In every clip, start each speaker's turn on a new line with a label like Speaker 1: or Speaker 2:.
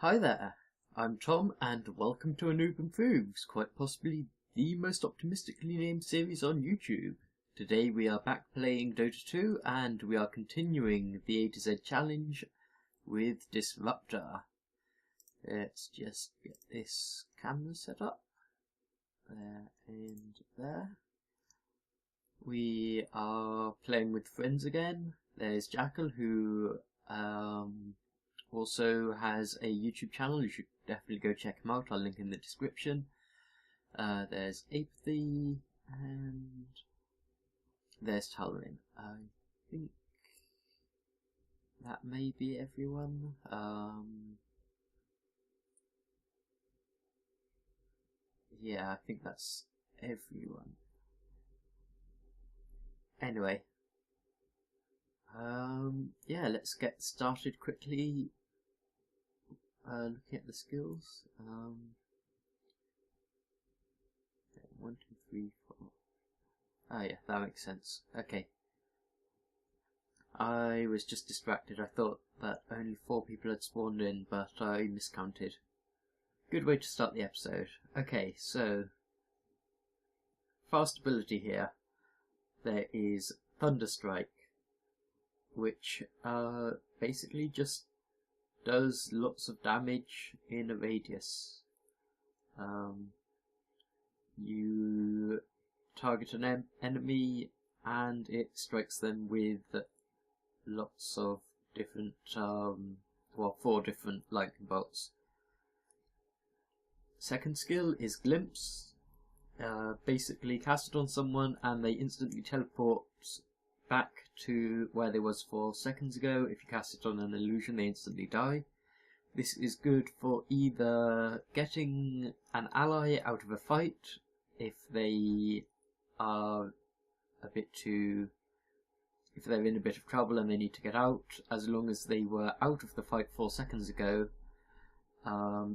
Speaker 1: Hi there, I'm Tom and welcome to a Newb Improves, quite possibly the most optimistically named series on YouTube. Today we are back playing Dota 2 and we are continuing the A to Z challenge with Disruptor. Let's just get this camera set up. There and there. We are playing with friends again. There's Jackal, who also has a YouTube channel. You should definitely go check him out. I'll link in the description. There's Apathy and there's Talrin. I think that may be everyone. Yeah, I think that's everyone. Anyway, yeah, let's get started quickly. Looking at the skills. 1, 2, 3, 4. Oh yeah, that makes sense. Okay. I was just distracted. I thought that only 4 people had spawned in, but I miscounted. Good way to start the episode. Okay, so fast ability here. There is Thunderstrike, which basically just does lots of damage in a radius. You target an enemy and it strikes them with lots of different, 4 different lightning bolts. Second skill is Glimpse. Basically cast it on someone and they instantly teleport back to where they was 4 seconds ago. If you cast it on an illusion, they instantly die. This is good for either getting an ally out of a fight if they are if they're in a bit of trouble and they need to get out, as long as they were out of the fight 4 seconds ago.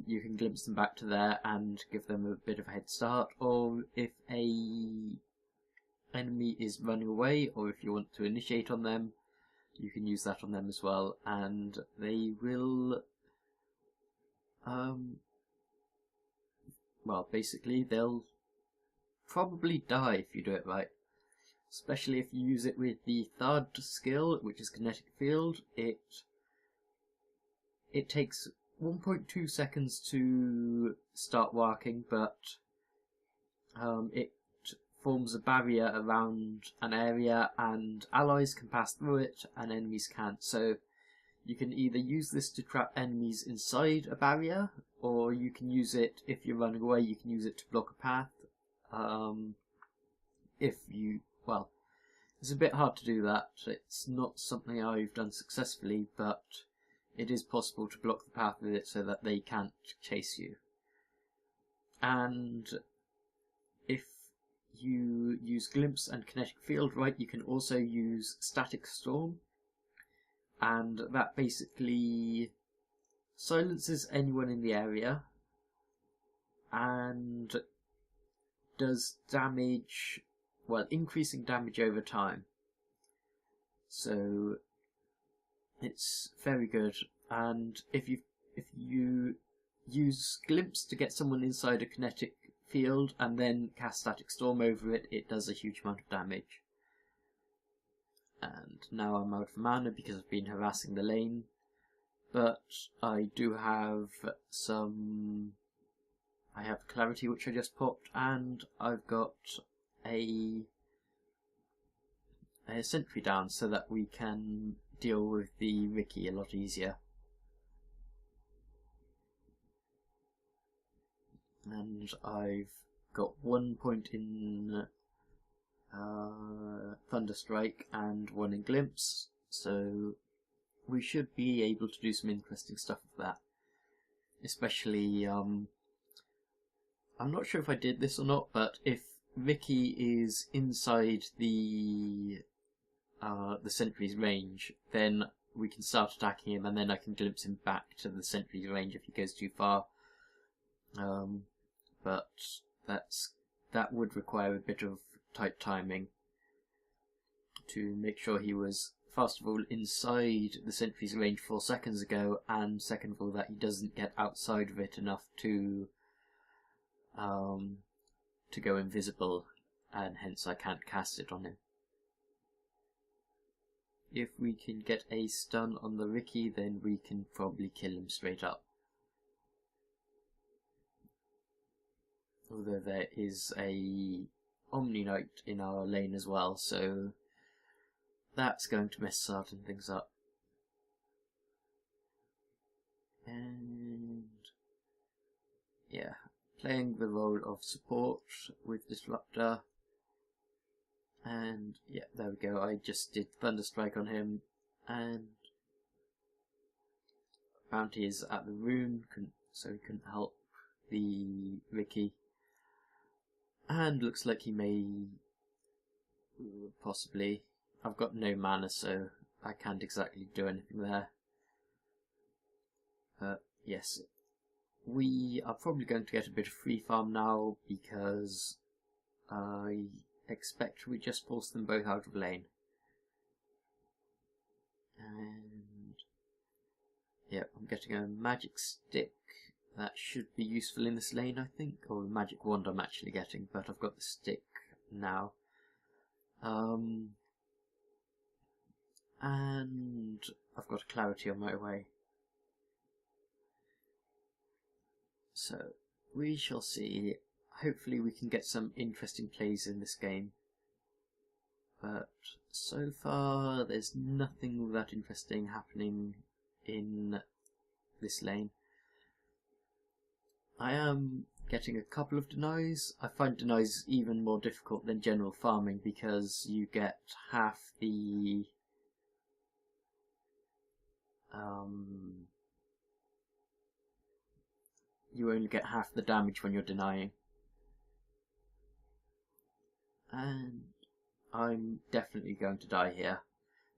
Speaker 1: You can glimpse them back to there and give them a bit of a head start, or if a enemy is running away, or if you want to initiate on them, you can use that on them as well, and they will well, basically they'll probably die if you do it right, especially if you use it with the third skill, which is Kinetic Field. It takes 1.2 seconds to start working, but it forms a barrier around an area and allies can pass through it and enemies can't. So you can either use this to trap enemies inside a barrier, or you can use it, if you're running away, you can use it to block a path. Well, it's a bit hard to do that. It's not something I've done successfully, but it is possible to block the path with it so that they can't chase you. And if you use Glimpse and Kinetic Field right, you can also use Static Storm, and that basically silences anyone in the area and does damage, well, increasing damage over time. So it's very good. And if you use Glimpse to get someone inside a kinetic field and then cast Static Storm over it, it does a huge amount of damage. And now I'm out of mana because I've been harassing the lane, but I do have I have Clarity, which I just popped, and I've got a sentry down so that we can deal with the Ricky a lot easier. And I've got 1 point in Thunderstrike and 1 in Glimpse, so we should be able to do some interesting stuff with that. Especially, I'm not sure if I did this or not, but if Ricky is inside the sentry's range, then we can start attacking him, and then I can glimpse him back to the sentry's range if he goes too far. But that would require a bit of tight timing to make sure he was first of all, inside the sentry's range 4 seconds ago, and second of all, that he doesn't get outside of it enough to go invisible, and hence I can't cast it on him. If we can get a stun on the Ricky, then we can probably kill him straight up. Although there is a Omni Knight in our lane as well, so that's going to mess certain things up. And yeah, playing the role of support with Disruptor. And yeah, there we go. I just did Thunderstrike on him, and Bounty is at the room, so he couldn't help the Ricky. And looks like he may possibly. I've got no mana, so I can't exactly do anything there. But yes, we are probably going to get a bit of free farm now, because I expect we just force them both out of lane. And yeah, I'm getting a magic stick. That should be useful in this lane, I think, or a magic wand I'm actually getting, but I've got the stick now. And I've got a clarity on my way. So we shall see. Hopefully we can get some interesting plays in this game. But so far there's nothing that interesting happening in this lane. I am getting a couple of denies. I find denies even more difficult than general farming, because you get half the you only get half the damage when you're denying. And I'm definitely going to die here.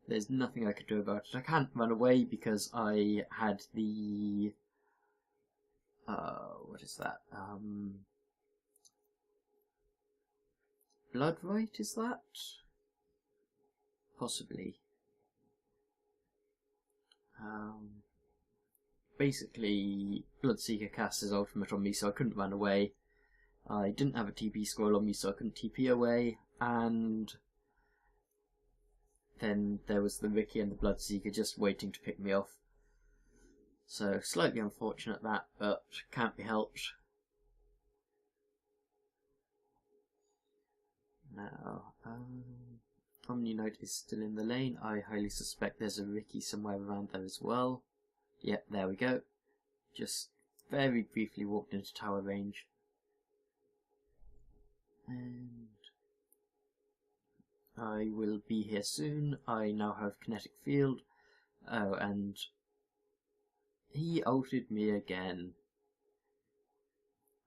Speaker 1: There's nothing I could do about it. I can't run away because I had the what is that? Blood Right, is that? Possibly. Basically, Bloodseeker cast his ultimate on me, so I couldn't run away. I didn't have a TP scroll on me, so I couldn't TP away, and then there was the Ricky and the Bloodseeker just waiting to pick me off. So, slightly unfortunate that, but can't be helped. Now, Omni Knight is still in the lane. I highly suspect there's a Ricky somewhere around there as well. Yep, there we go. Just very briefly walked into tower range. And I will be here soon. I now have kinetic field. Oh, and he ulted me again.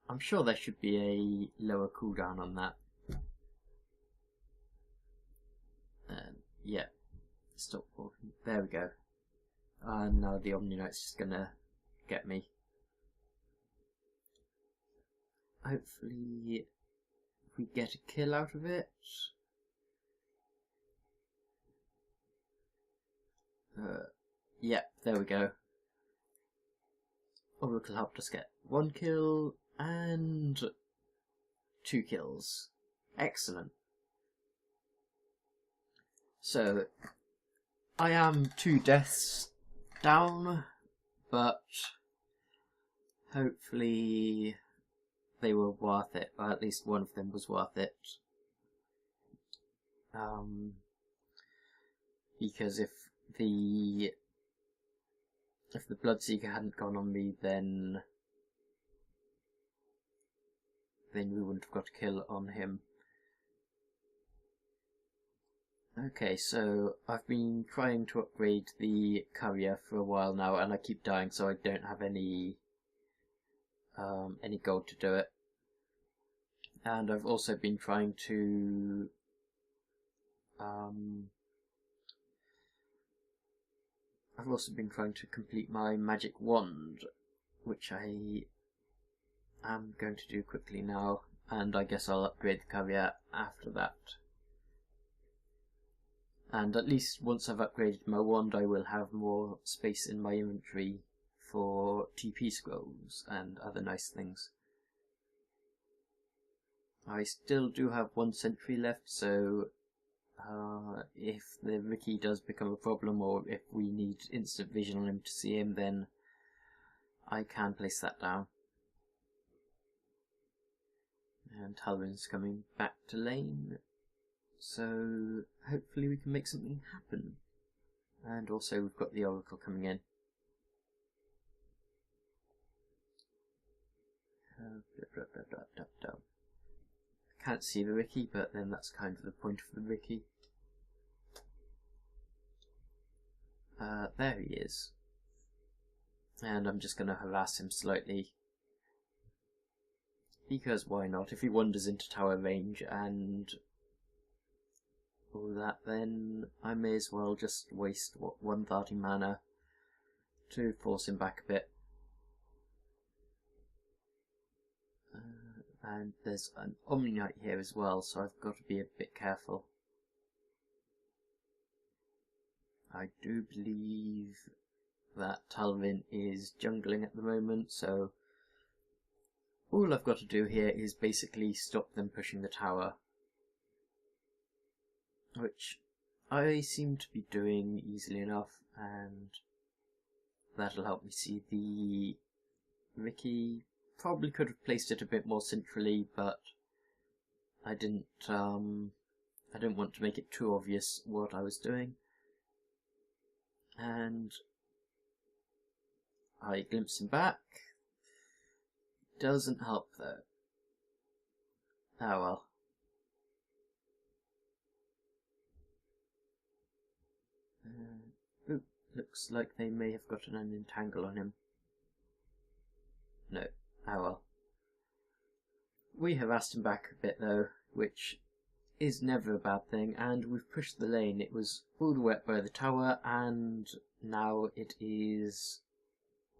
Speaker 1: I'm sure there should be a lower cooldown on that. And yeah, stop walking. There we go. And now the Omni Knight's just gonna get me. Hopefully we get a kill out of it. Yeah, there we go. Oracle helped us get 1 kill and 2 kills. Excellent. So, I am 2 deaths down, but hopefully they were worth it, or at least one of them was worth it. Because if the Bloodseeker hadn't gone on me, then we wouldn't have got a kill on him. Okay, so I've been trying to upgrade the courier for a while now, and I keep dying, so I don't have any gold to do it. And I've also been trying to complete my magic wand, which I am going to do quickly now, and I guess I'll upgrade the courier after that. And at least once I've upgraded my wand, I will have more space in my inventory for TP scrolls and other nice things. I still do have 1 sentry left, so if the Ricky does become a problem, or if we need instant vision on him to see him, then I can place that down. And Talrin's coming back to lane, so hopefully we can make something happen. And also we've got the Oracle coming in. Can't see the Ricky, but then that's kind of the point of the Ricky. There he is. And I'm just going to harass him slightly. Because why not? If he wanders into tower range and all that, then I may as well just waste, 130 mana to force him back a bit. And there's an Omni Knight here as well, so I've got to be a bit careful. I do believe that Talrin is jungling at the moment, so all I've got to do here is basically stop them pushing the tower, which I seem to be doing easily enough, and that'll help me see the Ricky. Probably could have placed it a bit more centrally, but I didn't want to make it too obvious what I was doing. And I glimpse him back. Doesn't help though. Oh well. Ooh, looks like they may have gotten an entangle on him. No. Oh well. We harassed him back a bit though, which is never a bad thing, and we've pushed the lane. It was all the way up by the tower, and now it is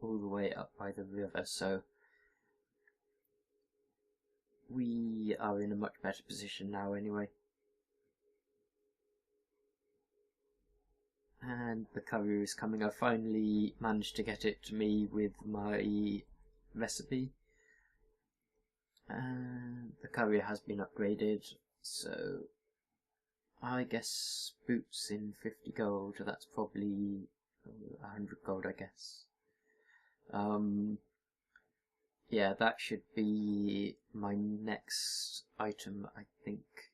Speaker 1: all the way up by the river, so we are in a much better position now anyway. And the courier is coming. I finally managed to get it to me with my recipe. And the courier has been upgraded, so I guess boots in 50 gold, that's probably 100 gold I guess. Yeah, that should be my next item, I think.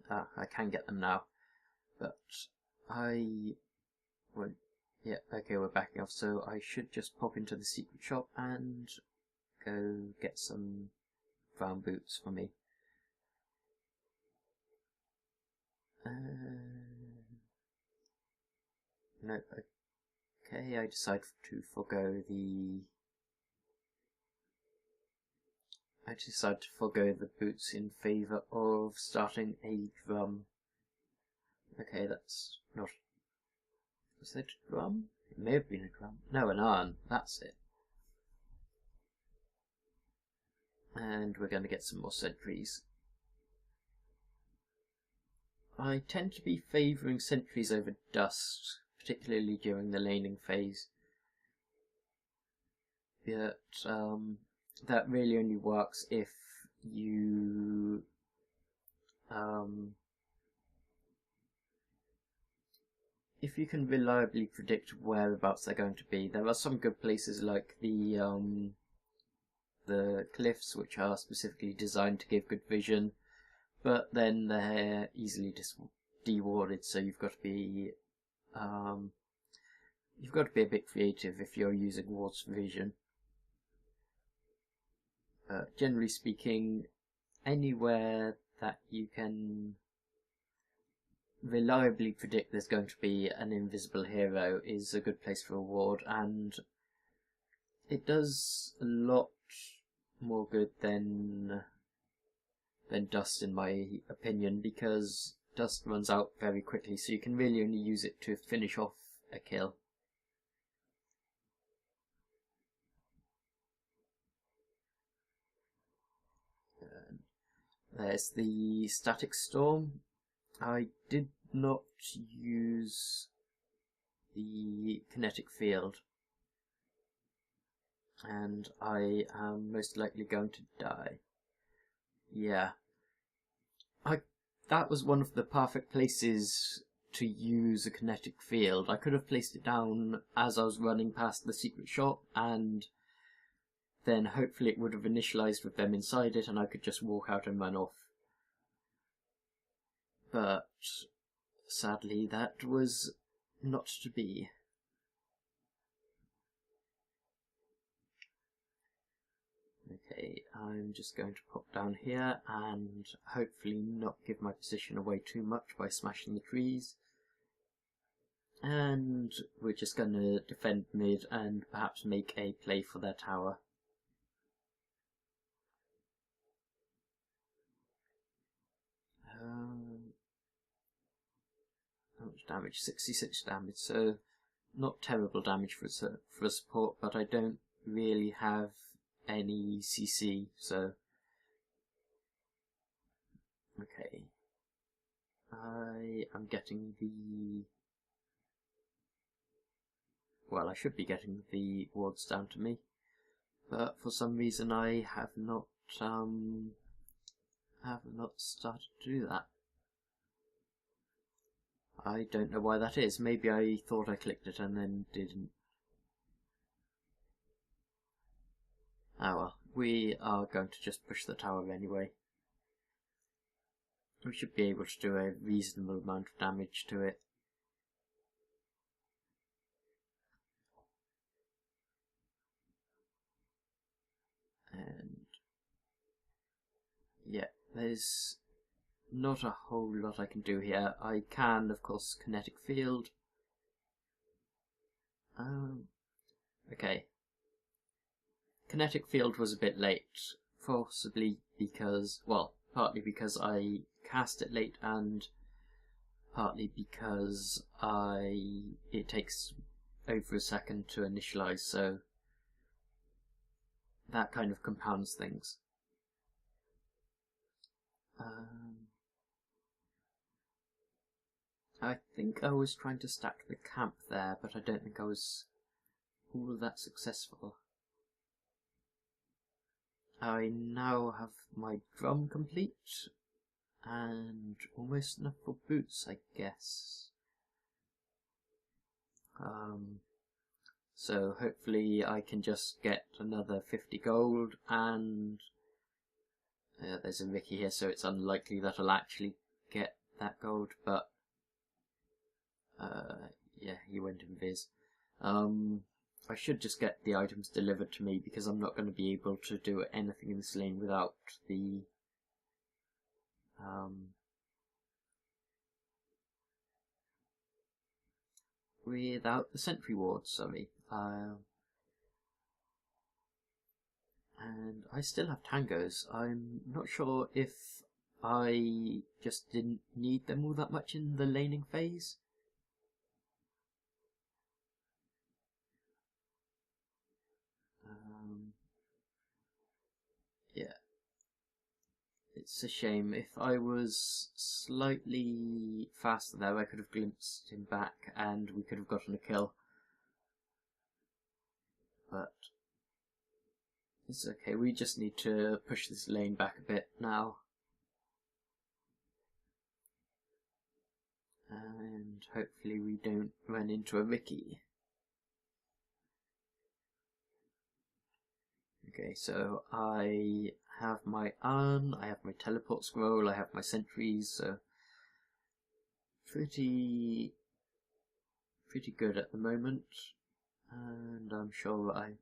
Speaker 1: I can get them now, but I won't. Yeah, okay, we're backing off, so I should just pop into the secret shop and go get some brown boots for me. No, okay, I decide to forgo the boots in favour of starting a drum. Okay, that's not... Was it a drum? It may have been a drum. No, an urn. That's it. And we're going to get some more sentries. I tend to be favouring sentries over dust, particularly during the laning phase. But that really only works if you can reliably predict whereabouts they're going to be. There are some good places like the cliffs, which are specifically designed to give good vision, but then they're easily dewarded, so you've got to be a bit creative if you're using wards for vision. Generally speaking, anywhere that you can reliably predict there's going to be an invisible hero is a good place for a ward, and it does a lot more good than dust, in my opinion, because dust runs out very quickly, so you can really only use it to finish off a kill. There's the static storm. I did not use the kinetic field, and I am most likely going to die. Yeah. That was one of the perfect places to use a kinetic field. I could have placed it down as I was running past the secret shop, and then hopefully it would have initialized with them inside it and I could just walk out and run off. But sadly that was not to be. Okay, I'm just going to pop down here and hopefully not give my position away too much by smashing the trees. And we're just going to defend mid and perhaps make a play for their tower. How much damage? 66 damage, so not terrible damage for support, but I don't really have any CC, so okay. I am getting the... well, I should be getting the wards down to me, but for some reason I have not started to do that. I don't know why that is. Maybe I thought I clicked it and then didn't. Oh well, we are going to just push the tower anyway. We should be able to do a reasonable amount of damage to it. And yeah, there's not a whole lot I can do here. I can, of course, kinetic field. Okay. Kinetic field was a bit late, possibly because, well, partly because I cast it late and partly because it takes over a second to initialize, so that kind of compounds things. I think I was trying to stack the camp there, but I don't think I was all that successful. I now have my drum complete, and almost enough for boots, I guess. So hopefully I can just get another 50 gold, and there's a Ricky here, so it's unlikely that I'll actually get that gold, but yeah, he went invis. I should just get the items delivered to me because I'm not going to be able to do anything in this lane without the sentry wards, sorry. And I still have tangos. I'm not sure if I just didn't need them all that much in the laning phase. Yeah, it's a shame. If I was slightly faster there, I could have glimpsed him back and we could have gotten a kill. But it's okay, we just need to push this lane back a bit now. And hopefully we don't run into a Ricky. Okay, so I have my urn, I have my teleport scroll, I have my sentries, so pretty good at the moment. And I'm sure I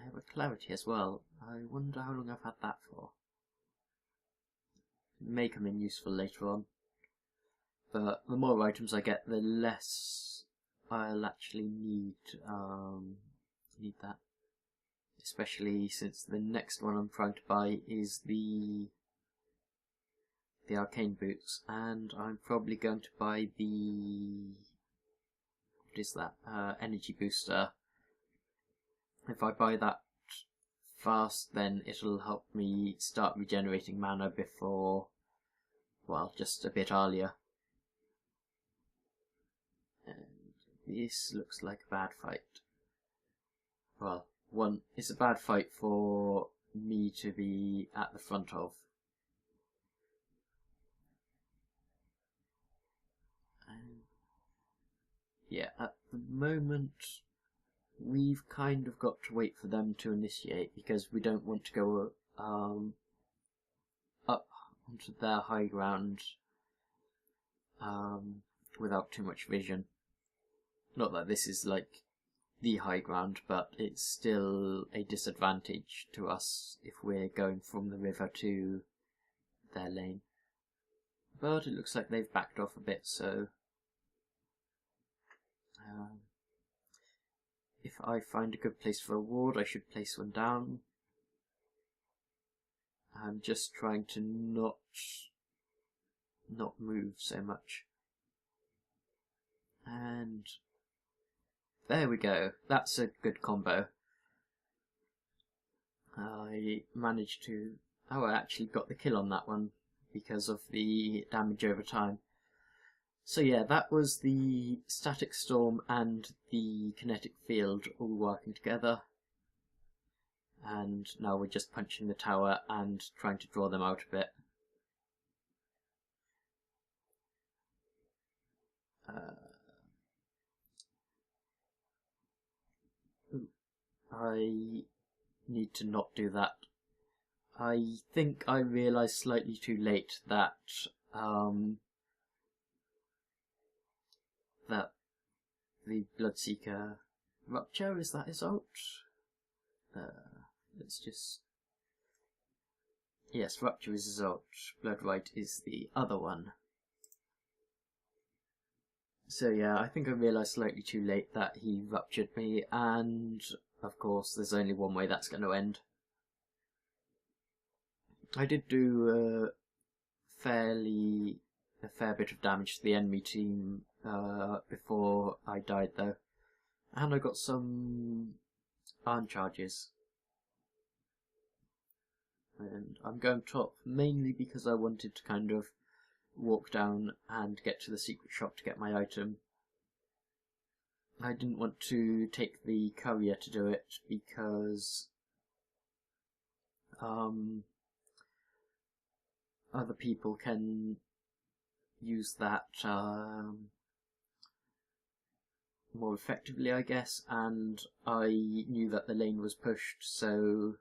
Speaker 1: have a clarity as well. I wonder how long I've had that for. It may come in useful later on. But the more items I get, the less I'll actually need that. Especially since the next one I'm trying to buy is the arcane boots, and I'm probably going to buy the energy booster. If I buy that fast, then it'll help me start regenerating mana before, well, just a bit earlier This looks like a bad fight. Well, it's a bad fight for me to be at the front of. Yeah, at the moment we've kind of got to wait for them to initiate, because we don't want to go up onto their high ground without too much vision. Not that this is like the high ground, but it's still a disadvantage to us if we're going from the river to their lane. But it looks like they've backed off a bit, so if I find a good place for a ward, I should place one down. I'm just trying to not move so much. And there we go. That's a good combo. I managed to... Oh, I actually got the kill on that one because of the damage over time. So yeah, that was the static storm and the kinetic field all working together. And now we're just punching the tower and trying to draw them out a bit. I need to not do that. I think I realised slightly too late that that the Bloodseeker Rupture, is that his ult? Let's just... Yes, Rupture is his ult. Bloodright is the other one. So yeah, I think I realised slightly too late that he ruptured me, and of course there's only one way that's going to end. I did do a fair bit of damage to the enemy team before I died though, and I got some iron charges. And I'm going top mainly because I wanted to kind of walk down and get to the secret shop to get my item. I didn't want to take the courier to do it because other people can use that more effectively, I guess, and I knew that the lane was pushed, so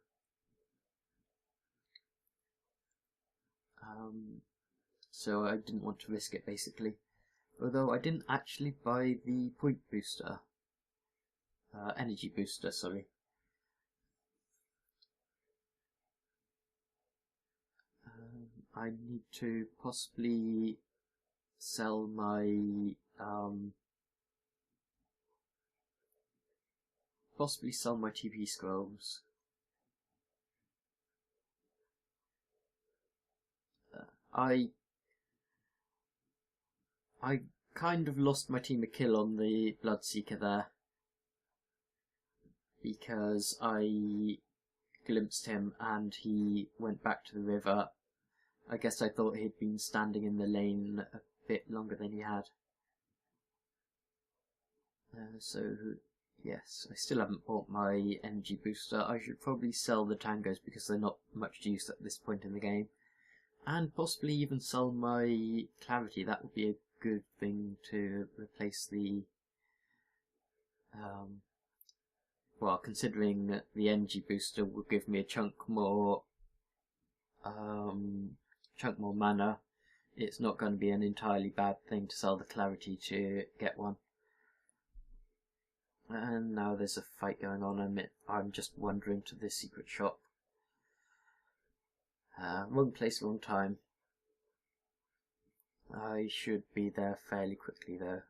Speaker 1: so I didn't want to risk it, basically. Although I didn't actually buy the point booster. Energy booster, sorry. I need to possibly sell my TP scrolls. I kind of lost my team a kill on the Bloodseeker there because I glimpsed him and he went back to the river. I guess I thought he'd been standing in the lane a bit longer than he had. So yes, I still haven't bought my energy booster. I should probably sell the tangos because they're not much use at this point in the game. And possibly even sell my clarity. That would be a good thing to replace the well, considering that the energy booster will give me a chunk more mana, it's not going to be an entirely bad thing to sell the clarity to get one. And now there's a fight going on, and I'm just wandering to the secret shop. Wrong place, wrong time. I should be there fairly quickly though.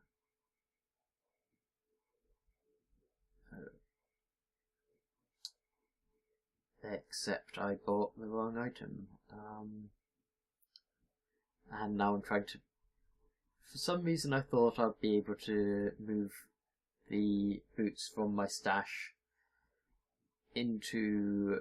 Speaker 1: Except I bought the wrong item. And now I'm trying to... For some reason I thought I'd be able to move the boots from my stash into...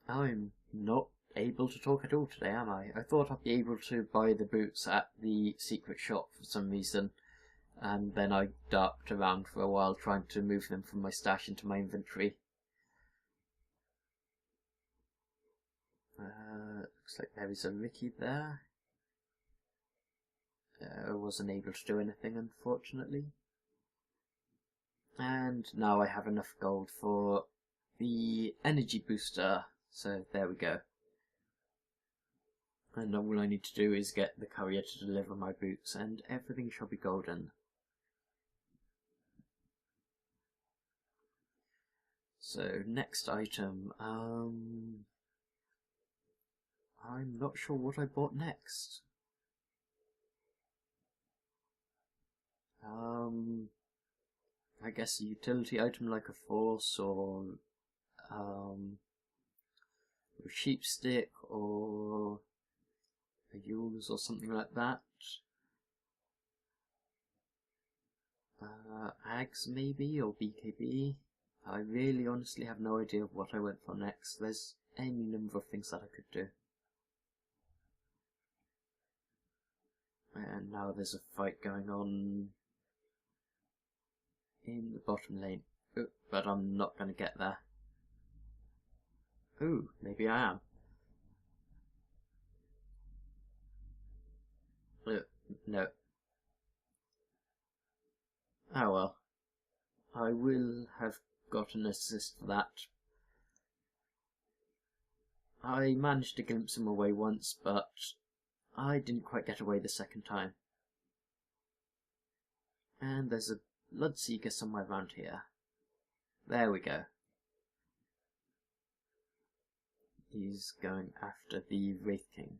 Speaker 1: I'm not able to talk at all today, am I? I thought I'd be able to buy the boots at the secret shop for some reason, and then I darked around for a while trying to move them from my stash into my inventory. Looks like there is a Ricky there. I wasn't able to do anything, unfortunately. And now I have enough gold for the energy booster, so there we go. And all I need to do is get the courier to deliver my boots, and everything shall be golden. So, next item. I'm not sure what I bought next. I guess a utility item like a force, or a sheep stick, or a Yules, or something like that. Ags maybe, or BKB. I really honestly have no idea of what I went for next. There's any number of things that I could do. And now there's a fight going on in the bottom lane. Ooh, but I'm not going to get there. Ooh, maybe I am. No. Oh well. I will have got an assist for that. I managed to glimpse him away once, but I didn't quite get away the second time. And there's a Bloodseeker somewhere around here. There we go. He's going after the Wraith King.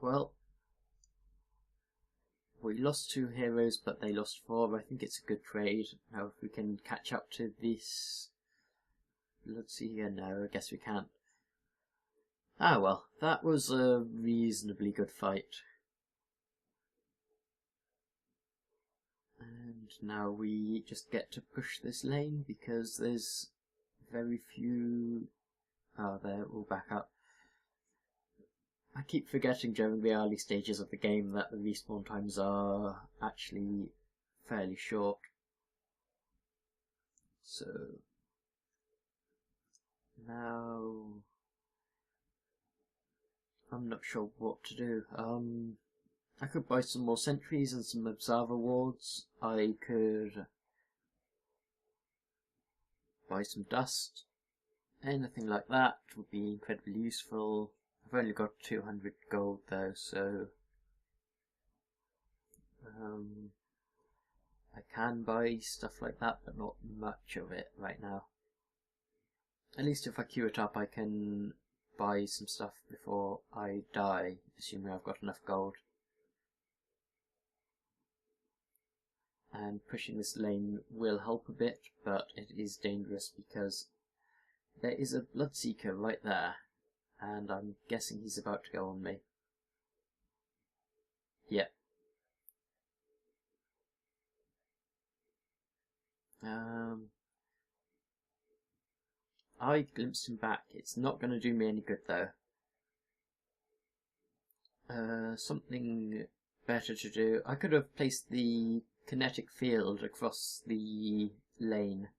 Speaker 1: Well, we lost 2 heroes, but they lost 4. I think it's a good trade. Now, if we can catch up to this Bloodseeker, no, I guess we can't. Ah well, that was a reasonably good fight. And now we just get to push this lane because there's very few... Oh, they're all back up. I keep forgetting during the early stages of the game that the respawn times are actually fairly short. So... now... I'm not sure what to do. I could buy some more sentries and some observer wards. I could buy some dust. Anything like that would be incredibly useful. I've only got 200 gold though, so I can buy stuff like that, but not much of it right now. At least if I queue it up, I can buy some stuff before I die, assuming I've got enough gold. And pushing this lane will help a bit, but it is dangerous because there is a Bloodseeker right there, and I'm guessing he's about to go on me. Yep. I glimpsed him back. It's not going to do me any good though. Something better to do. I could have placed the kinetic field across the lane,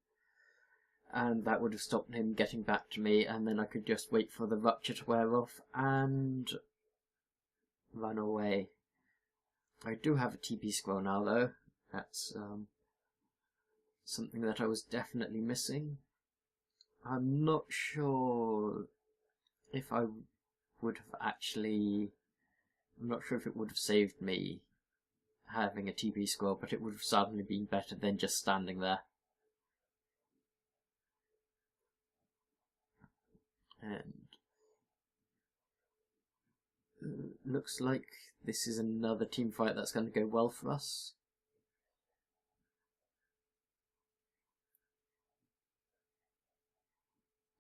Speaker 1: and that would have stopped him getting back to me, and then I could just wait for the rupture to wear off and run away. I do have a TP scroll now though. That's something that I was definitely missing. I'm not sure if I would have actually... I'm not sure if it would have saved me having a TP scroll, but it would have certainly been better than just standing there. And looks like this is another team fight that's going to go well for us.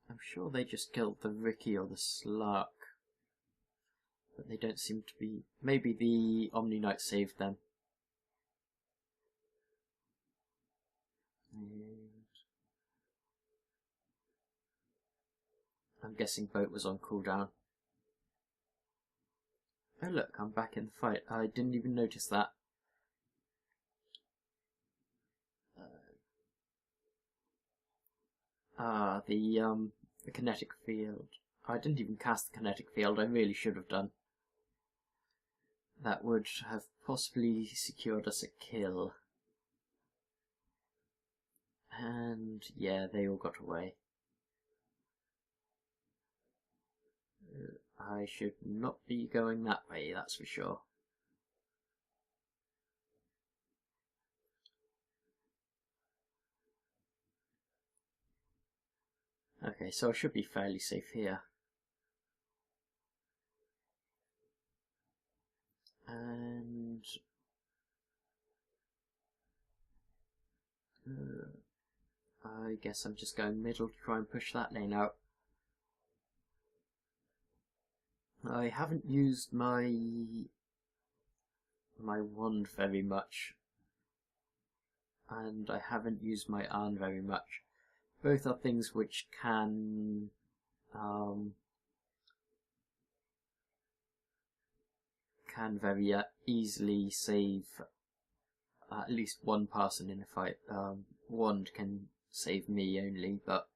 Speaker 1: I'm sure they just killed the Ricky or the Slark, but they don't seem to be... Maybe the Omni Knight saved them. And I'm guessing boat was on cooldown. Oh look, I'm back in the fight. I didn't even notice that. The kinetic field. I didn't even cast the kinetic field. I really should have done. That would have possibly secured us a kill. And yeah, they all got away. I should not be going that way, that's for sure. Okay, so I should be fairly safe here. And I guess I'm just going middle to try and push that lane out. I haven't used my wand very much, and I haven't used my iron very much. Both are things which can very easily save at least one person in a fight. Wand can save me only, but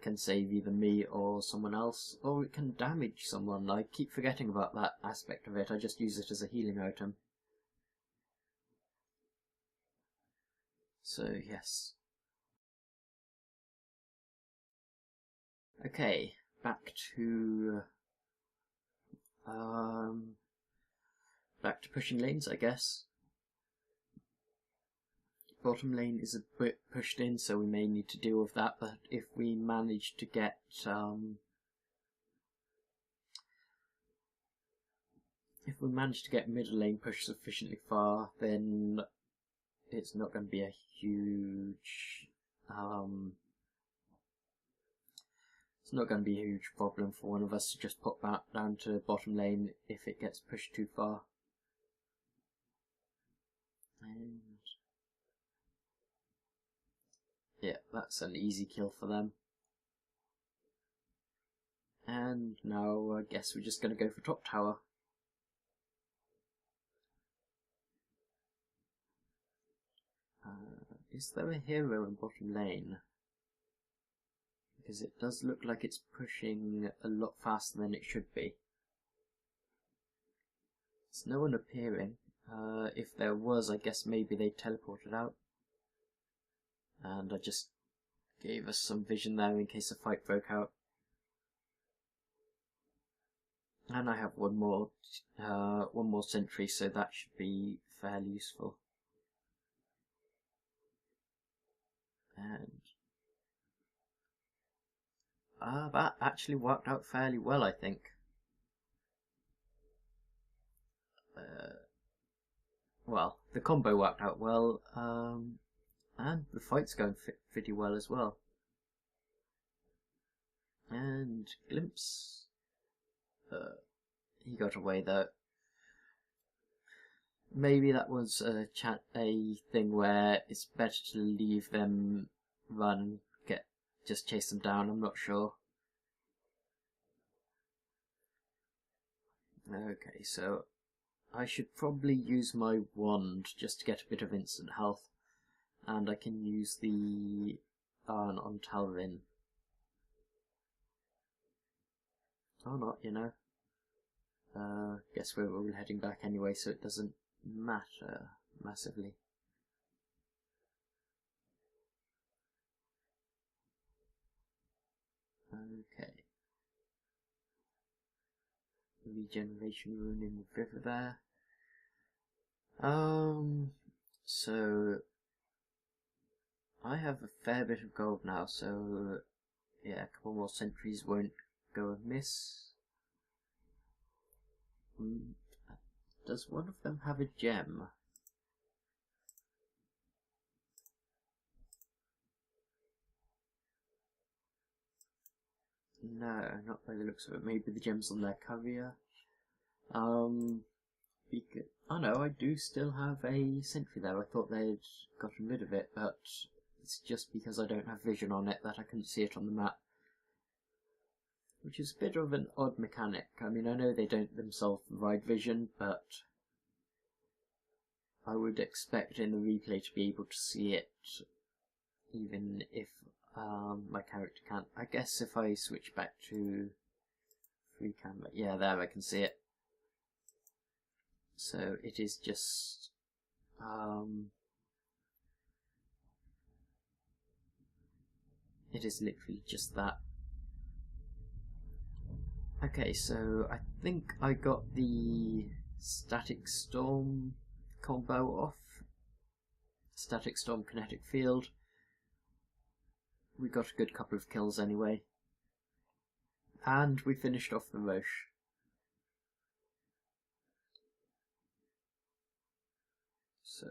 Speaker 1: can save either me or someone else, or it can damage someone. I keep forgetting about that aspect of it. I just use it as a healing item. So yes. Okay, back to pushing lanes, I guess. Bottom lane is a bit pushed in, so we may need to deal with that, but if we manage to get middle lane pushed sufficiently far, then it's not going to be a huge problem for one of us to just pop back down to bottom lane if it gets pushed too far. And yeah, that's an easy kill for them. And now I guess we're just going to go for top tower. Is there a hero in bottom lane? Because it does look like it's pushing a lot faster than it should be. There's no one appearing. If there was, I guess maybe they teleported out. And I just gave us some vision there in case a fight broke out. And I have one more sentry, so that should be fairly useful. And that actually worked out fairly well, I think. Well, the combo worked out well, and the fight's going pretty well as well. And Glimpse, he got away though. Maybe that was a thing where it's better to leave them run, just chase them down. I'm not sure. Okay, so I should probably use my wand just to get a bit of instant health, and I can use the iron on Talvin. Or not, you know. Guess we're all heading back anyway, so it doesn't matter massively. Okay. Regeneration rune in the river there. So I have a fair bit of gold now, so yeah, a couple more sentries won't go amiss. Does one of them have a gem? No, not by the looks of it. Maybe the gem's on their courier. Oh no, I do still have a sentry there. I thought they'd gotten rid of it, but it's just because I don't have vision on it that I couldn't see it on the map. Which is a bit of an odd mechanic. I mean, I know they don't themselves provide vision, but I would expect in the replay to be able to see it, even if my character can't. I guess if I switch back to free camera, yeah, there I can see it. So it is just it is literally just that. Okay, so I think I got the static storm combo off. Static storm kinetic field. We got a good couple of kills anyway. And we finished off the Roche. So,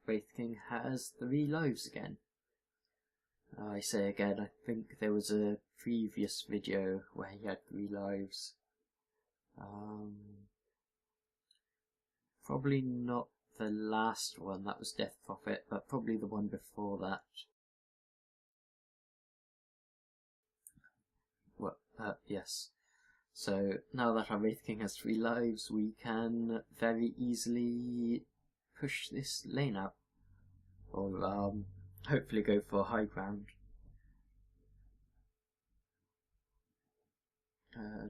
Speaker 1: Wraith King has 3 lives again. I say again, I think there was a previous video where he had 3 lives. Probably not the last one, that was Death Prophet, but probably the one before that. Well, yes. So, now that our Wraith King has 3 lives, we can very easily push this lane out. Or, hopefully go for high ground.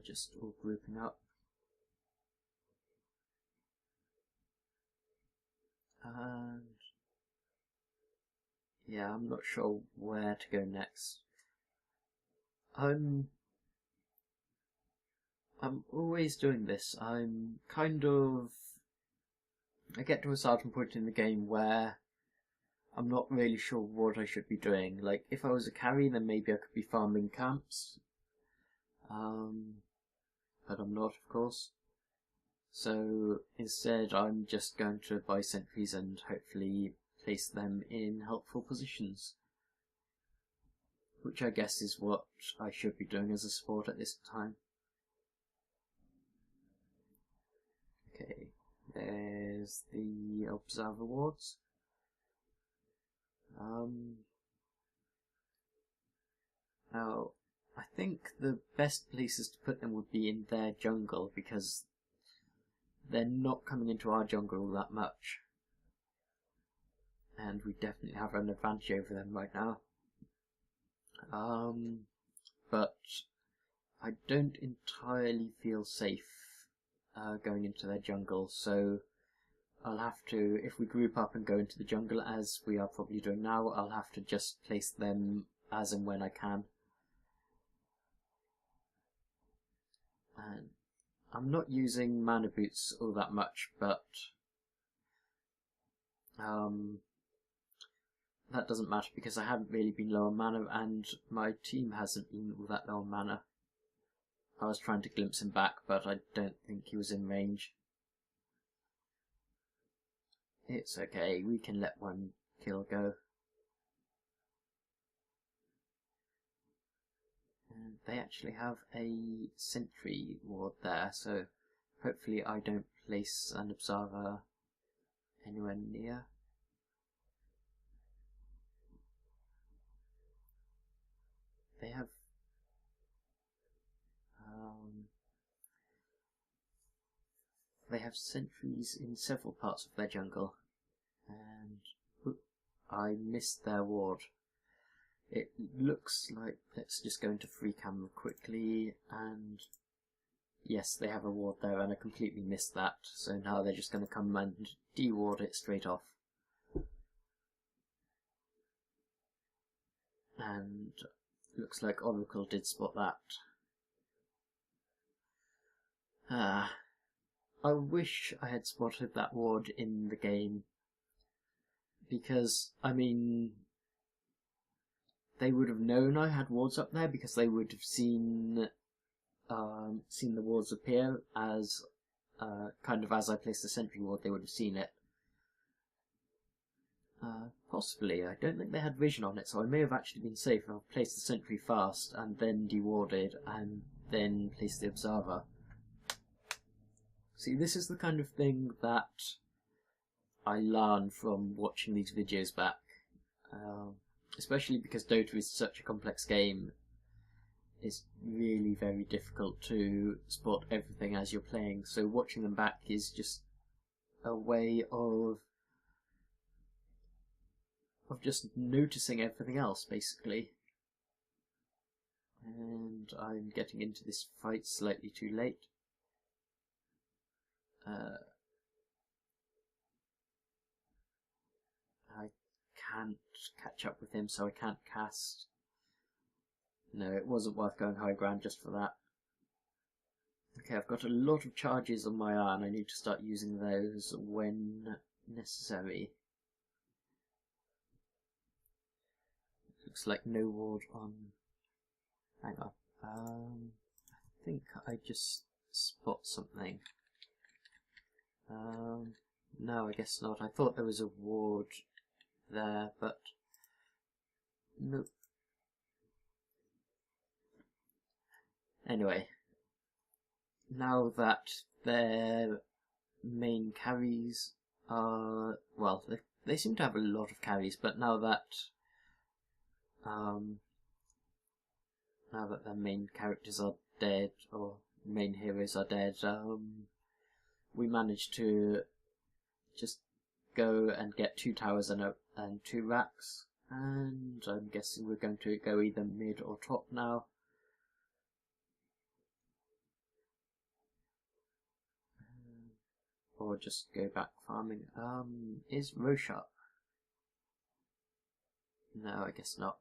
Speaker 1: Just all grouping up. And yeah, I'm not sure where to go next. I'm always doing this. I'm kind of... I get to a certain point in the game where I'm not really sure what I should be doing. Like, if I was a carry, then maybe I could be farming camps. But I'm not, of course. So instead, I'm just going to buy sentries and hopefully place them in helpful positions. Which I guess is what I should be doing as a support at this time. Okay, there's the Observer wards. Now, I think the best places to put them would be in their jungle, because they're not coming into our jungle all that much. And we definitely have an advantage over them right now. But I don't entirely feel safe going into their jungle, so I'll have to, if we group up and go into the jungle as we are probably doing now, I'll have to just place them as and when I can. And I'm not using mana boots all that much, but that doesn't matter because I haven't really been low on mana and my team hasn't been all that low on mana. I was trying to glimpse him back, but I don't think he was in range. It's okay, we can let one kill go. And they actually have a sentry ward there, so hopefully I don't place an observer anywhere near. They have sentries in several parts of their jungle, and I missed their ward. It looks like, let's just go into free camera quickly, and yes, they have a ward there, and I completely missed that, so now they're just going to come and de-ward it straight off. And looks like Oracle did spot that. I wish I had spotted that ward in the game, because, I mean, they would have known I had wards up there because they would have seen the wards appear as kind of as I placed the sentry ward. They would have seen it. Possibly. I don't think they had vision on it, so I may have actually been safe if I placed the sentry fast and then de-warded and then placed the observer. See, this is the kind of thing that I learn from watching these videos back. especially because Dota is such a complex game. It's really very difficult to spot everything as you're playing, so watching them back is just a way of just noticing everything else, basically. And I'm getting into this fight slightly too late. I can't catch up with him, so I can't cast. No, it wasn't worth going high ground just for that. Okay, I've got a lot of charges on my arm. I need to start using those when necessary. Looks like no ward on. Hang on. I think I just spot something. No, I guess not. I thought there was a ward there, but nope. Anyway, now that their main carries are, well, they seem to have a lot of carries, but now that their main characters are dead, or main heroes are dead, we managed to just go and get 2 towers and 2 racks, and I'm guessing we're going to go either mid or top now. Or just go back farming. Is Roche up? No, I guess not.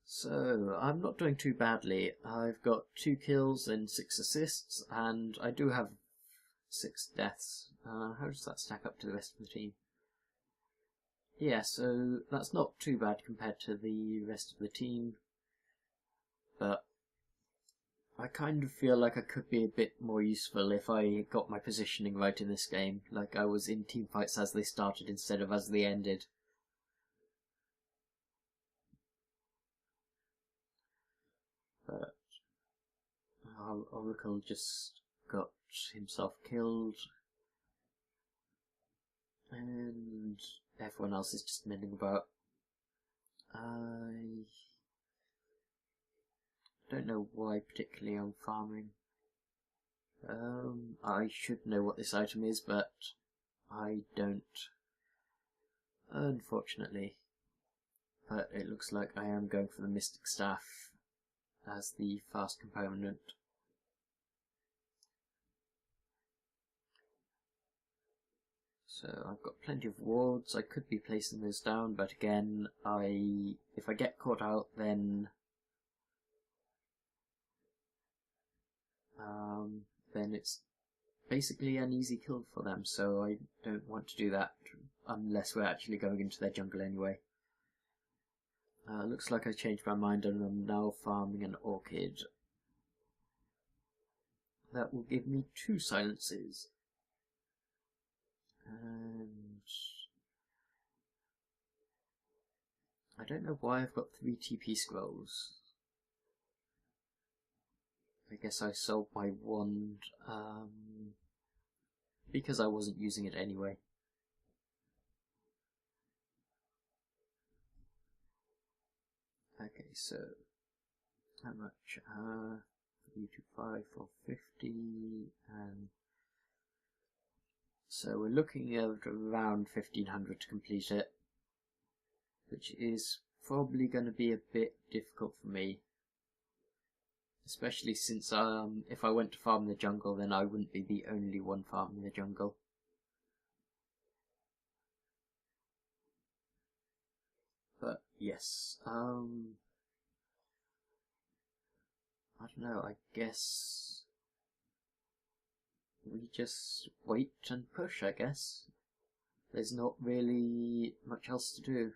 Speaker 1: So, I'm not doing too badly. I've got 2 kills and 6 assists, and I do have 6 deaths. How does that stack up to the rest of the team? Yeah, so that's not too bad compared to the rest of the team, but I kind of feel like I could be a bit more useful if I got my positioning right in this game, like I was in team fights as they started instead of as they ended. But Oracle just got himself killed, and everyone else is just milling about. I don't know why particularly I'm farming. I should know what this item is, but I don't, unfortunately. But it looks like I am going for the Mystic Staff as the fast component. So I've got plenty of wards. I could be placing those down, but again, if I get caught out, then it's basically an easy kill for them, so I don't want to do that unless we're actually going into their jungle anyway. Looks like I changed my mind and I'm now farming an orchid. That will give me 2 silences. And I don't know why I've got 3 TP scrolls. I guess I sold my wand because I wasn't using it anyway. Okay, so how much? 325 for 50, and so we're looking at around 1500 to complete it, which is probably going to be a bit difficult for me. Especially since if I went to farm the jungle, then I wouldn't be the only one farming the jungle. But yes, I don't know, I guess we just wait and push, I guess. There's not really much else to do.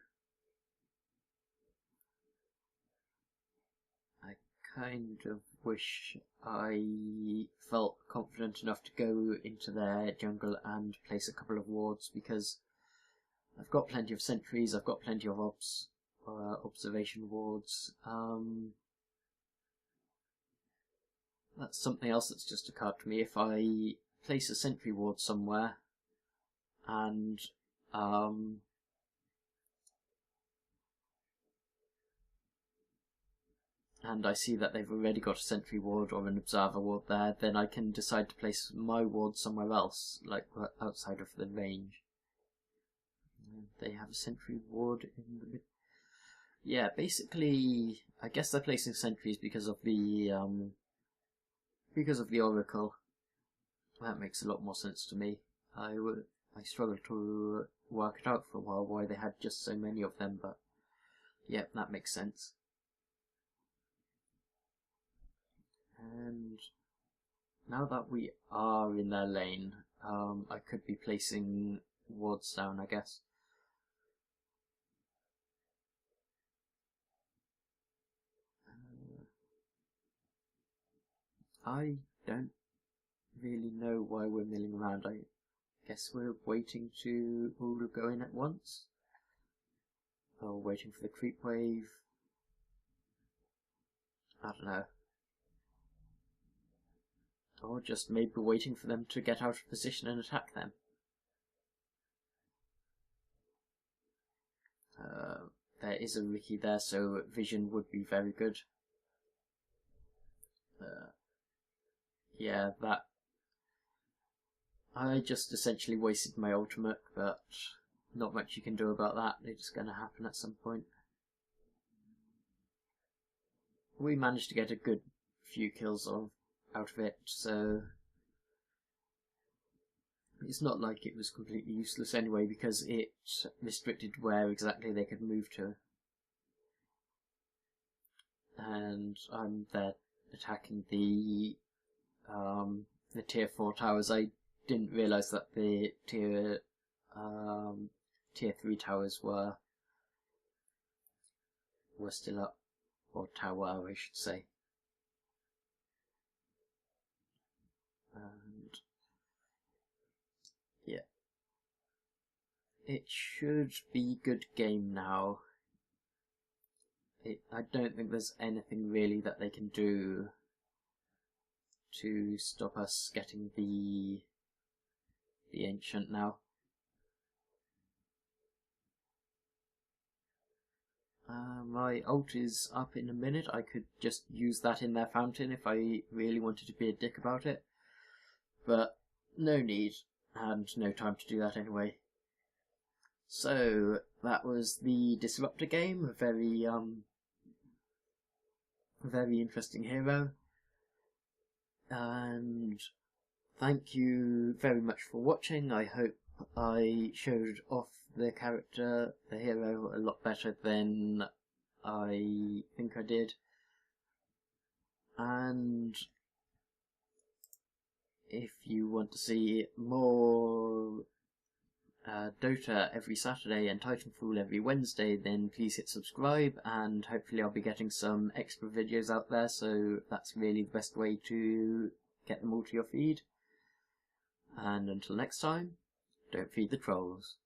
Speaker 1: Kind of wish I felt confident enough to go into their jungle and place a couple of wards, because I've got plenty of sentries, I've got plenty of observation wards. That's something else that's just occurred to me. If I place a sentry ward somewhere, and I see that they've already got a sentry ward or an observer ward there, then I can decide to place my ward somewhere else, like outside of the range. They have a sentry ward in the mid. Yeah, basically, I guess they're placing sentries because of the Oracle. That makes a lot more sense to me. I struggled to work it out for a while why they had just so many of them, but yeah, that makes sense. And now that we are in their lane, I could be placing wards down, I guess. I don't really know why we're milling around. I guess we're waiting to all go in at once. Or waiting for the creep wave. I don't know. Or just maybe waiting for them to get out of position and attack them. There is a Ricky there, so vision would be very good. Yeah, that... I just essentially wasted my ultimate, but not much you can do about that. It's going to happen at some point. We managed to get a good few kills out of it, so it's not like it was completely useless anyway, because it restricted where exactly they could move to. And I'm there attacking the tier 4 towers. I didn't realise that the tier 3 towers were still up, or tower I should say. And yeah, it should be good game now. I don't think there's anything really that they can do to stop us getting the ancient now. My ult is up in a minute. I could just use that in their fountain if I really wanted to be a dick about it, but no need, and no time to do that anyway. So that was the Disruptor game, a very interesting hero, and thank you very much for watching. I hope I showed off the character, the hero, a lot better than I think I did. And if you want to see more Dota every Saturday and Titanfall every Wednesday, then please hit subscribe, and hopefully I'll be getting some extra videos out there, so that's really the best way to get them all to your feed. And until next time, don't feed the trolls.